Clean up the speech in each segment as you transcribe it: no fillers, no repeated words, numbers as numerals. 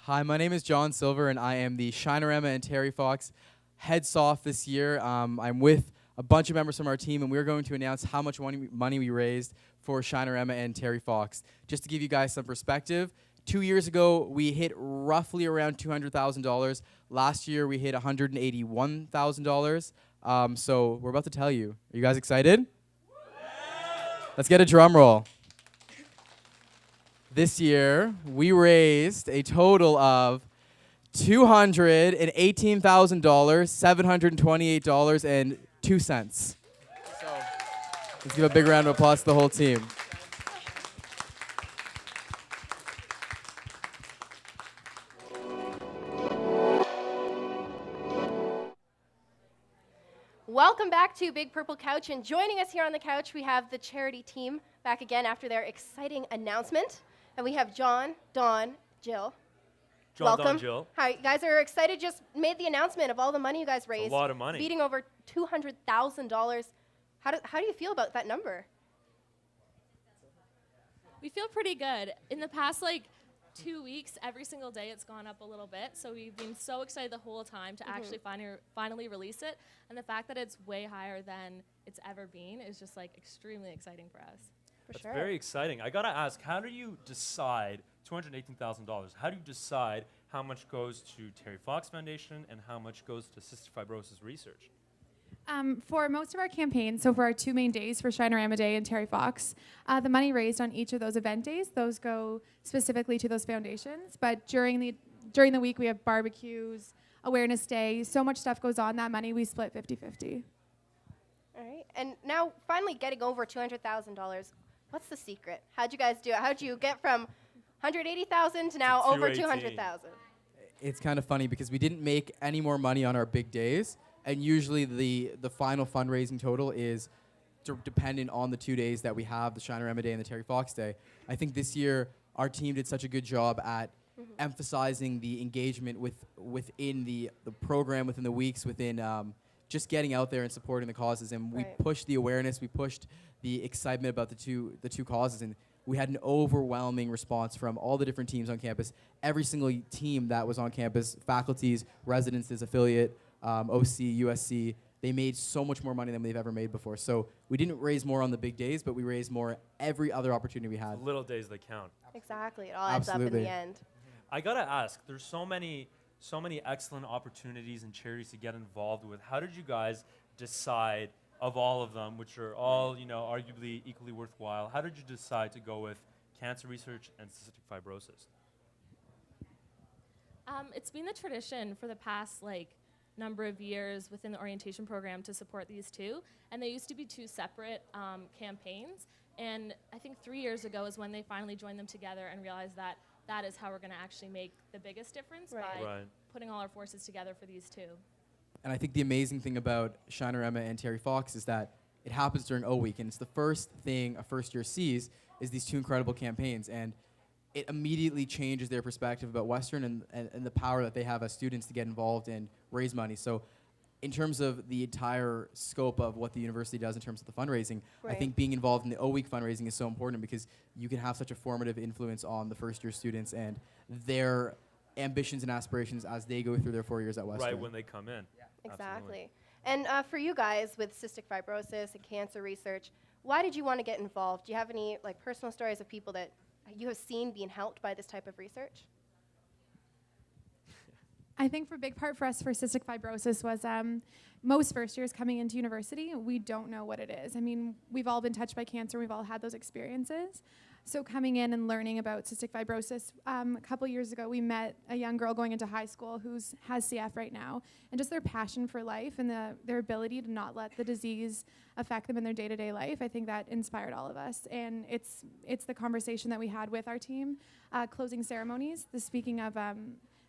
Hi, my name is John Silver, and I am the Shinerama and Terry Fox heads off this year. I'm with a bunch of members from our team, and we're going to announce how much money we raised for Shinerama and Terry Fox. Just to give you guys some perspective, 2 years ago, we hit roughly around $200,000. Last year, we hit $181,000. So we're about to tell you. Are you guys excited? Let's get a drum roll. This year, we raised a total of $218,000, $728.02. So let's give a big round of applause to the whole team. Welcome back to Big Purple Couch, and joining us here on the couch, we have the charity team back again after their exciting announcement. And we have John, Dawn, Jill. Welcome. Dawn, Jill. Hi, you guys are excited. Just made the announcement of all the money you guys raised. A lot of money. Beating over $200,000. How do you feel about that number? We feel pretty good. In the past, 2 weeks, every single day it's gone up a little bit. So we've been so excited the whole time to actually finally release it. And the fact that it's way higher than it's ever been is just extremely exciting for us. That's very exciting. I gotta ask, how do you decide $218,000? How do you decide how much goes to Terry Fox Foundation and how much goes to cystic fibrosis research? For most of our campaigns, so for our two main days, for Shinerama Day and Terry Fox, the money raised on each of those event days, those go specifically to those foundations. But during the week, we have barbecues, awareness day, so much stuff goes on. That money we split 50-50. All right, and now finally getting over $200,000. What's the secret? How'd you guys do it? How'd you get from $180,000 to now over $200,000? It's kind of funny because we didn't make any more money on our big days, and usually the final fundraising total is dependent on the 2 days that we have, the Shinerama Day and the Terry Fox Day. I think this year our team did such a good job at emphasizing the engagement within the program, within the weeks, within just getting out there and supporting the causes, and we pushed the awareness, we pushed the excitement about the two causes, and we had an overwhelming response from all the different teams on campus. Every single team that was on campus, faculties, residents, affiliate, OC, USC, they made so much more money than they've ever made before. So we didn't raise more on the big days, but we raised more every other opportunity we had. The little days that count. Exactly, it all adds up in the end. I gotta ask, there's so many excellent opportunities and charities to get involved with. How did you guys decide, of all of them, which are all, arguably equally worthwhile, how did you decide to go with cancer research and cystic fibrosis? It's been the tradition for the past number of years within the orientation program to support these two, and they used to be two separate campaigns. And I think 3 years ago is when they finally joined them together and realized that that is how we're going to actually make the biggest difference by putting all our forces together for these two. And I think the amazing thing about Shinerama and Terry Fox is that it happens during O Week, and it's the first thing a first year sees is these two incredible campaigns, and it immediately changes their perspective about Western and the power that they have as students to get involved and raise money. So in terms of the entire scope of what the university does in terms of the fundraising, I think being involved in the O Week fundraising is so important because you can have such a formative influence on the first year students and their ambitions and aspirations as they go through their 4 years at Western. Right, when they come in. Yeah. Exactly. And for you guys with cystic fibrosis and cancer research, why did you want to get involved? Do you have any personal stories of people that you have seen being helped by this type of research? I think for a big part for us for cystic fibrosis was most first years coming into university, we don't know what it is. I mean, we've all been touched by cancer. We've all had those experiences. So coming in and learning about cystic fibrosis, a couple years ago, we met a young girl going into high school who has CF right now, and just their passion for life and their ability to not let the disease affect them in their day-to-day life. I think that inspired all of us, and it's the conversation that we had with our team, closing ceremonies, the speaking of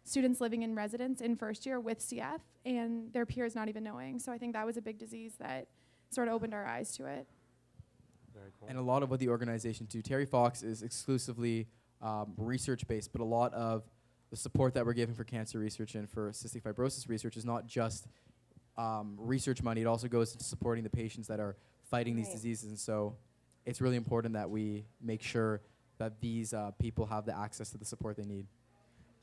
students living in residence in first year with CF and their peers not even knowing. So I think that was a big disease that sort of opened our eyes to it. Very cool. And a lot of what the organization do, Terry Fox is exclusively research-based, but a lot of the support that we're giving for cancer research and for cystic fibrosis research is not just research money. It also goes into supporting the patients that are fighting these diseases. And so it's really important that we make sure that these people have the access to the support they need.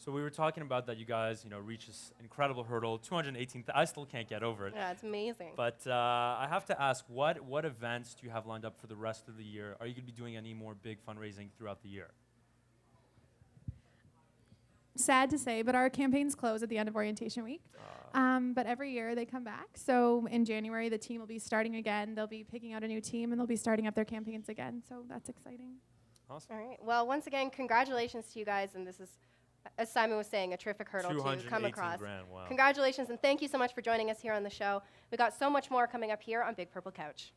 So we were talking about that you guys, reached this incredible hurdle, 218. I still can't get over it. Yeah, it's amazing. But I have to ask, what events do you have lined up for the rest of the year? Are you going to be doing any more big fundraising throughout the year? Sad to say, but our campaigns close at the end of orientation week. But every year they come back. So in January, the team will be starting again. They'll be picking out a new team, and they'll be starting up their campaigns again. So that's exciting. Awesome. All right. Well, once again, congratulations to you guys. And this is, as Simon was saying, a terrific hurdle to come across. Grand, wow. Congratulations, and thank you so much for joining us here on the show. We got so much more coming up here on Big Purple Couch.